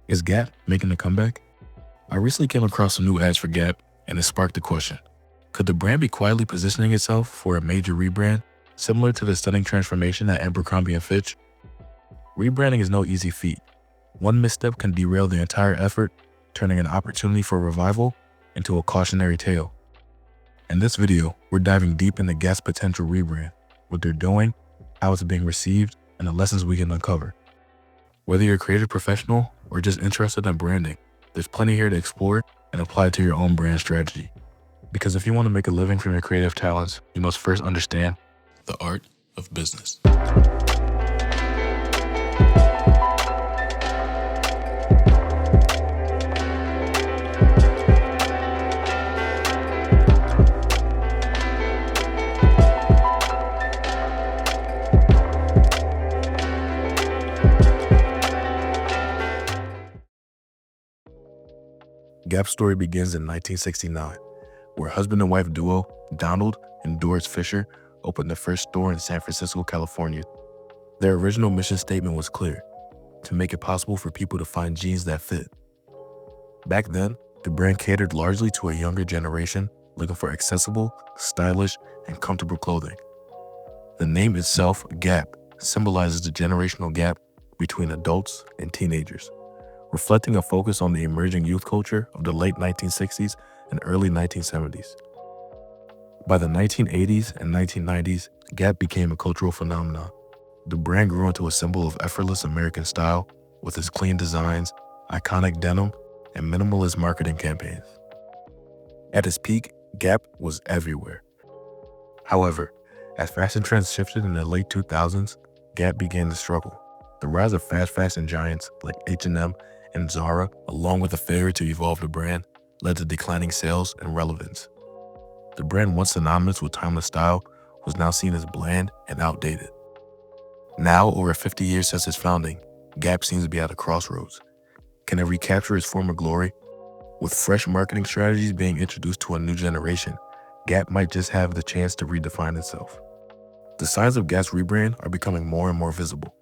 Is Gap making a comeback? I recently came across some new ads for Gap, and it sparked the question. Could the brand be quietly positioning itself for a major rebrand, similar to the stunning transformation at Abercrombie & Fitch? Rebranding is no easy feat. One misstep can derail the entire effort, turning an opportunity for revival into a cautionary tale. In this video, we're diving deep into Gap's potential rebrand, what they're doing, how it's being received, and the lessons we can uncover. Whether you're a creative professional or just interested in branding, there's plenty here to explore and apply to your own brand strategy. Because if you want to make a living from your creative talents, you must first understand the art of business. Gap's story begins in 1969, where husband and wife duo Donald and Doris Fisher opened their first store in San Francisco, California. Their original mission statement was clear: to make it possible for people to find jeans that fit. Back then, the brand catered largely to a younger generation looking for accessible, stylish, and comfortable clothing. The name itself, Gap, symbolizes the generational gap between adults and teenagers, reflecting a focus on the emerging youth culture of the late 1960s and early 1970s. By the 1980s and 1990s, Gap became a cultural phenomenon. The brand grew into a symbol of effortless American style with its clean designs, iconic denim, and minimalist marketing campaigns. At its peak, Gap was everywhere. However, as fashion trends shifted in the late 2000s, Gap began to struggle. The rise of fast fashion giants like H&M and Zara, along with the failure to evolve the brand, led to declining sales and relevance. The brand, once synonymous with timeless style, was now seen as bland and outdated. Now, over 50 years since its founding, Gap seems to be at a crossroads. Can it recapture its former glory? With fresh marketing strategies being introduced to a new generation, Gap might just have the chance to redefine itself. The signs of Gap's rebrand are becoming more and more visible,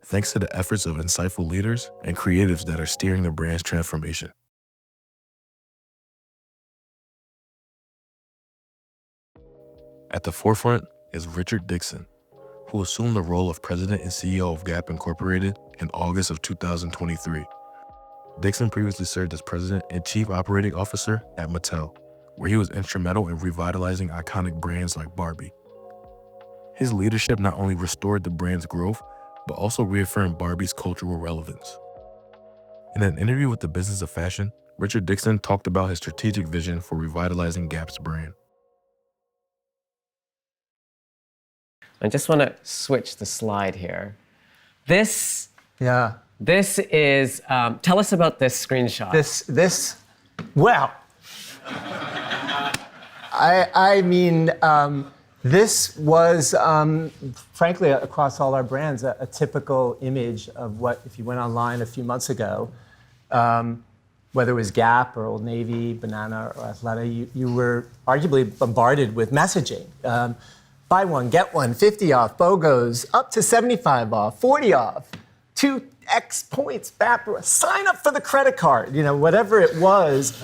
thanks to the efforts of insightful leaders and creatives that are steering the brand's transformation. At the forefront is Richard Dixon, who assumed the role of president and CEO of Gap Incorporated in August of 2023. Dixon previously served as president and chief operating officer at Mattel, where he was instrumental in revitalizing iconic brands like Barbie. His leadership not only restored the brand's growth, but also reaffirmed Barbie's cultural relevance. In an interview with the Business of Fashion, Richard Dixon talked about his strategic vision for revitalizing Gap's brand. I just want to switch the slide here. This is, tell us about this screenshot. Well, this was, frankly, across all our brands, a typical image of what, if you went online a few months ago, whether it was Gap or Old Navy, Banana or Athleta, you were arguably bombarded with messaging. Buy one, get one, 50 off, BOGOs, up to 75 off, 40 off, 2x points, sign up for the credit card, whatever it was,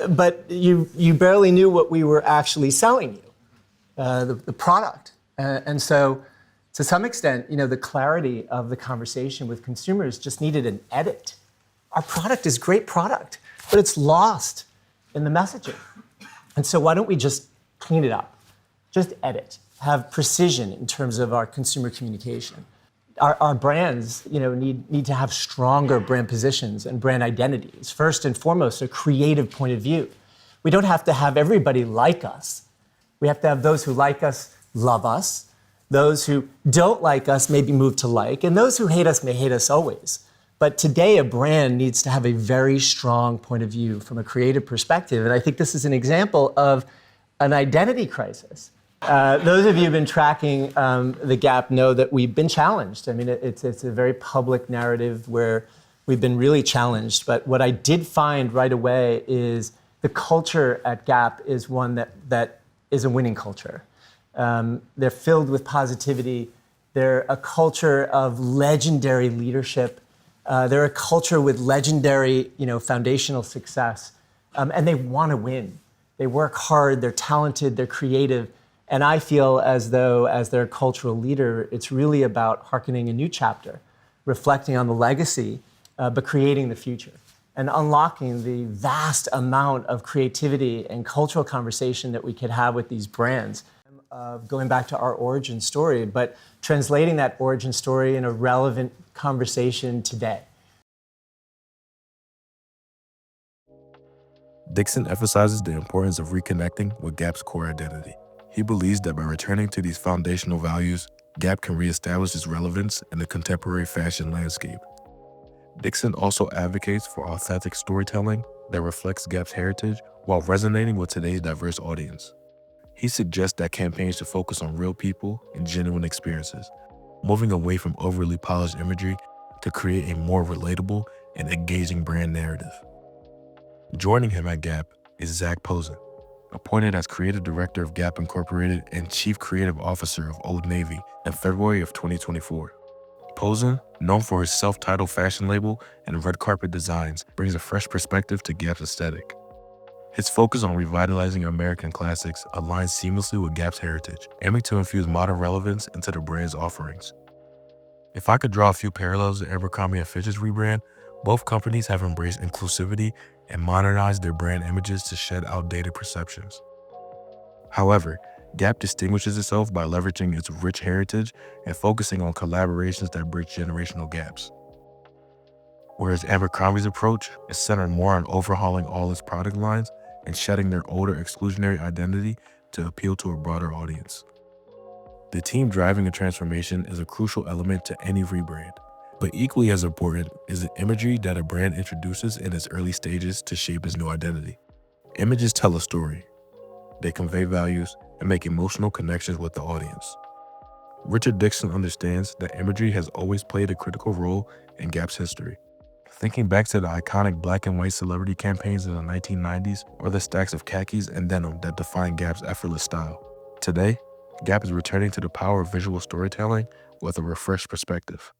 but you barely knew what we were actually selling you. The product. And so, to some extent, the clarity of the conversation with consumers just needed an edit. Our product is great product, but it's lost in the messaging. And so why don't we just clean it up? Just edit, have precision in terms of our consumer communication. Our brands, need to have stronger brand positions and brand identities. First and foremost, a creative point of view. We don't have to have everybody like us. We have to have those who like us, love us. Those who don't like us maybe move to like, and those who hate us may hate us always. But today, a brand needs to have a very strong point of view from a creative perspective, and I think this is an example of an identity crisis. Those of you who've been tracking the Gap know that we've been challenged. I mean, it's a very public narrative where we've been really challenged, but what I did find right away is the culture at Gap is one that is a winning culture. They're filled with positivity. They're a culture of legendary leadership. They're a culture with legendary, foundational success, and they want to win. They work hard, they're talented, they're creative, and I feel as though, as their cultural leader, it's really about hearkening a new chapter, reflecting on the legacy, but creating the future, and unlocking the vast amount of creativity and cultural conversation that we could have with these brands. Going back to our origin story, but translating that origin story in a relevant conversation today. Dixon emphasizes the importance of reconnecting with Gap's core identity. He believes that by returning to these foundational values, Gap can reestablish its relevance in the contemporary fashion landscape. Dixon also advocates for authentic storytelling that reflects Gap's heritage while resonating with today's diverse audience. He suggests that campaigns should focus on real people and genuine experiences, moving away from overly polished imagery to create a more relatable and engaging brand narrative. Joining him at Gap is Zach Posen, appointed as Creative Director of Gap Incorporated and Chief Creative Officer of Old Navy in February of 2024. Posen, known for his self-titled fashion label and red carpet designs, brings a fresh perspective to Gap's aesthetic. His focus on revitalizing American classics aligns seamlessly with Gap's heritage, aiming to infuse modern relevance into the brand's offerings. If I could draw a few parallels to Abercrombie & Fitch's rebrand, both companies have embraced inclusivity and modernized their brand images to shed outdated perceptions. However, Gap distinguishes itself by leveraging its rich heritage and focusing on collaborations that bridge generational gaps. Whereas Abercrombie's approach is centered more on overhauling all its product lines and shedding their older exclusionary identity to appeal to a broader audience. The team driving a transformation is a crucial element to any rebrand, but equally as important is the imagery that a brand introduces in its early stages to shape its new identity. Images tell a story. They convey values and make emotional connections with the audience. Richard Dixon understands that imagery has always played a critical role in Gap's history. Thinking back to the iconic black and white celebrity campaigns in the 1990s or the stacks of khakis and denim that define Gap's effortless style. Today, Gap is returning to the power of visual storytelling with a refreshed perspective.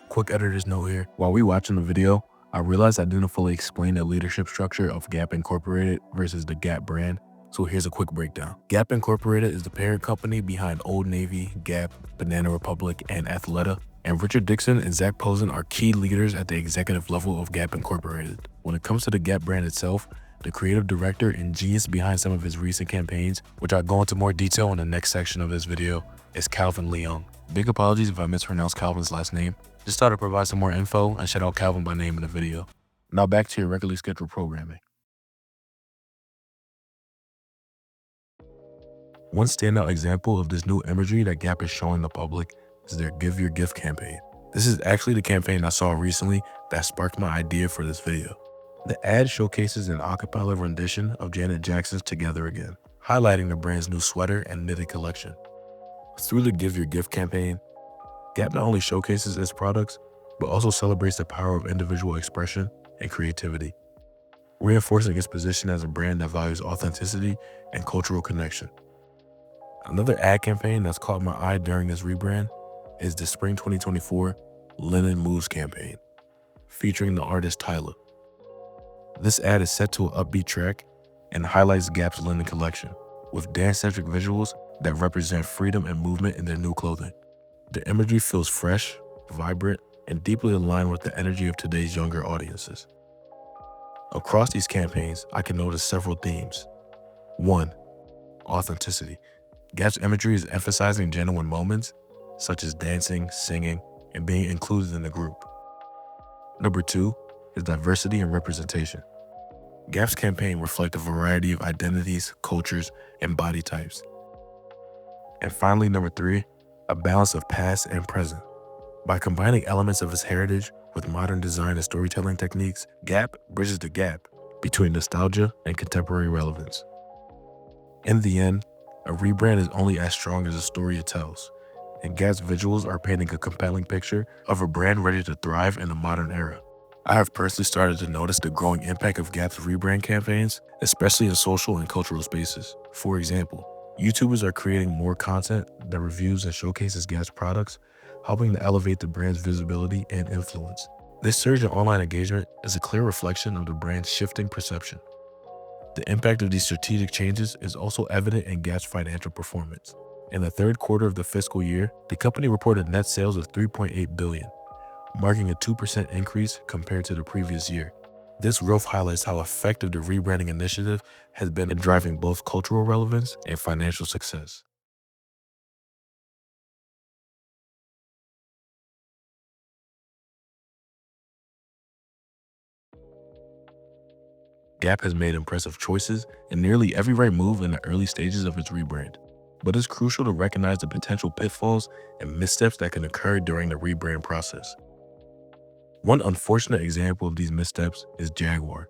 Quick editor's note here. While we watching the video, I realized I didn't fully explain the leadership structure of Gap Incorporated versus the Gap brand, so here's a quick breakdown. Gap Incorporated is the parent company behind Old Navy, Gap, Banana Republic, and Athleta, and Richard Dixon and Zach Posen are key leaders at the executive level of Gap Incorporated. When it comes to the Gap brand itself, the creative director and genius behind some of his recent campaigns, which I'll go into more detail in the next section of this video, is Calvin Leung. Big apologies if I mispronounced Calvin's last name. Just thought I'd provide some more info and shout out Calvin by name in the video. Now back to your regularly scheduled programming. One standout example of this new imagery that Gap is showing the public is their Give Your Gift campaign. This is actually the campaign I saw recently that sparked my idea for this video. The ad showcases an a cappella rendition of Janet Jackson's Together Again, highlighting the brand's new sweater and knitted collection. Through the Give Your Gift campaign, Gap not only showcases its products, but also celebrates the power of individual expression and creativity, reinforcing its position as a brand that values authenticity and cultural connection. Another ad campaign that's caught my eye during this rebrand is the Spring 2024 Linen Moves campaign, featuring the artist Tyla. This ad is set to an upbeat track and highlights Gap's linen collection, with dance-centric visuals that represent freedom and movement in their new clothing. The imagery feels fresh, vibrant, and deeply aligned with the energy of today's younger audiences. Across these campaigns, I can notice several themes. 1. Authenticity. Gap's imagery is emphasizing genuine moments, such as dancing, singing, and being included in the group. Number 2 is diversity and representation. Gap's campaign reflects a variety of identities, cultures, and body types. And finally, number 3, a balance of past and present. By combining elements of its heritage with modern design and storytelling techniques, Gap bridges the gap between nostalgia and contemporary relevance. In the end, a rebrand is only as strong as the story it tells, and Gap's visuals are painting a compelling picture of a brand ready to thrive in the modern era. I have personally started to notice the growing impact of Gap's rebrand campaigns, especially in social and cultural spaces. For example, YouTubers are creating more content that reviews and showcases Gap's products, helping to elevate the brand's visibility and influence. This surge in online engagement is a clear reflection of the brand's shifting perception. The impact of these strategic changes is also evident in Gap's financial performance. In the third quarter of the fiscal year, the company reported net sales of $3.8 billion, marking a 2% increase compared to the previous year. This growth highlights how effective the rebranding initiative has been in driving both cultural relevance and financial success. Gap has made impressive choices in nearly every right move in the early stages of its rebrand, but it's crucial to recognize the potential pitfalls and missteps that can occur during the rebrand process. One unfortunate example of these missteps is Jaguar,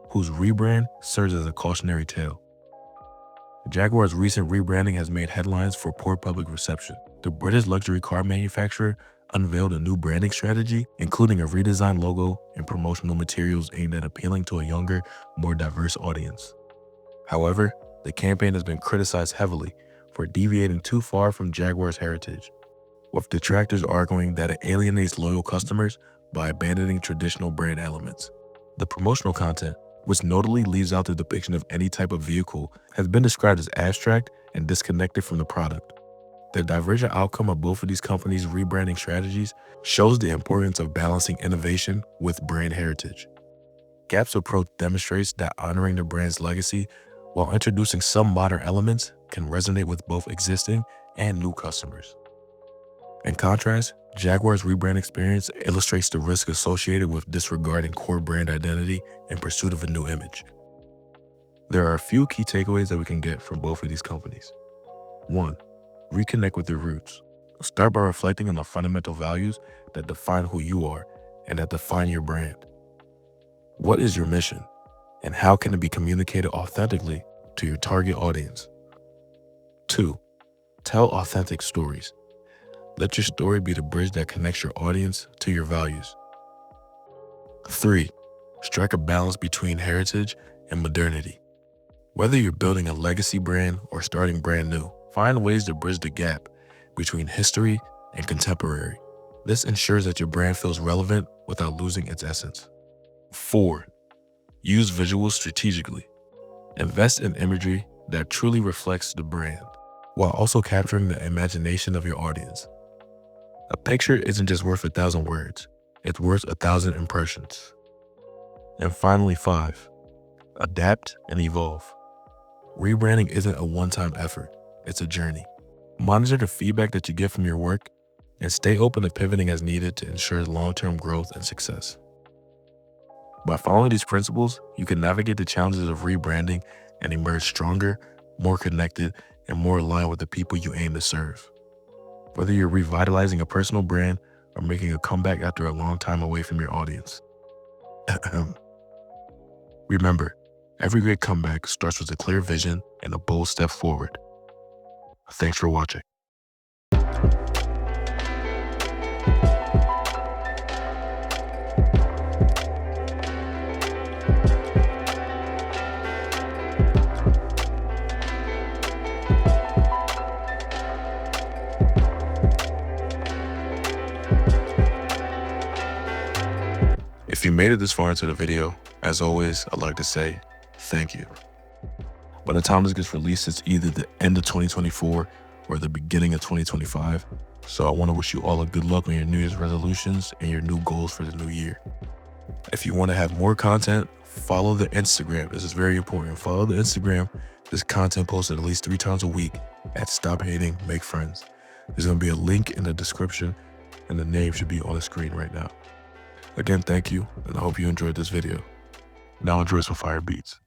whose rebrand serves as a cautionary tale. Jaguar's recent rebranding has made headlines for poor public reception. The British luxury car manufacturer unveiled a new branding strategy, including a redesigned logo and promotional materials aimed at appealing to a younger, more diverse audience. However, the campaign has been criticized heavily for deviating too far from Jaguar's heritage, with detractors arguing that it alienates loyal customers by abandoning traditional brand elements. The promotional content, which notably leaves out the depiction of any type of vehicle, has been described as abstract and disconnected from the product. The divergent outcome of both of these companies' rebranding strategies shows the importance of balancing innovation with brand heritage. Gap's approach demonstrates that honoring the brand's legacy while introducing some modern elements can resonate with both existing and new customers. In contrast, Jaguar's rebrand experience illustrates the risk associated with disregarding core brand identity in pursuit of a new image. There are a few key takeaways that we can get from both of these companies. 1. Reconnect with your roots. Start by reflecting on the fundamental values that define who you are and that define your brand. What is your mission, and how can it be communicated authentically to your target audience? 2. Tell authentic stories. Let your story be the bridge that connects your audience to your values. 3. Strike a balance between heritage and modernity. Whether you're building a legacy brand or starting brand new, find ways to bridge the gap between history and contemporary. This ensures that your brand feels relevant without losing its essence. 4. Use visuals strategically. Invest in imagery that truly reflects the brand, while also capturing the imagination of your audience. A picture isn't just worth 1,000 words, it's worth 1,000 impressions. And finally, 5. Adapt and evolve. Rebranding isn't a one-time effort, it's a journey. Monitor the feedback that you get from your work and stay open to pivoting as needed to ensure long-term growth and success. By following these principles, you can navigate the challenges of rebranding and emerge stronger, more connected, and more aligned with the people you aim to serve. Whether you're revitalizing a personal brand or making a comeback after a long time away from your audience. Remember, every great comeback starts with a clear vision and a bold step forward. Thanks for watching. If you made it this far into the video, as always, I'd like to say thank you. By the time this gets released, it's either the end of 2024 or the beginning of 2025. So I want to wish you all a good luck on your New Year's resolutions and your new goals for the new year. If you want to have more content, follow the Instagram. This is very important. Follow the Instagram. This content posted at least 3 times a week at Stop Hating, Make Friends. There's going to be a link in the description and the name should be on the screen right now. Again, thank you, and I hope you enjoyed this video. Now enjoy some fire beats.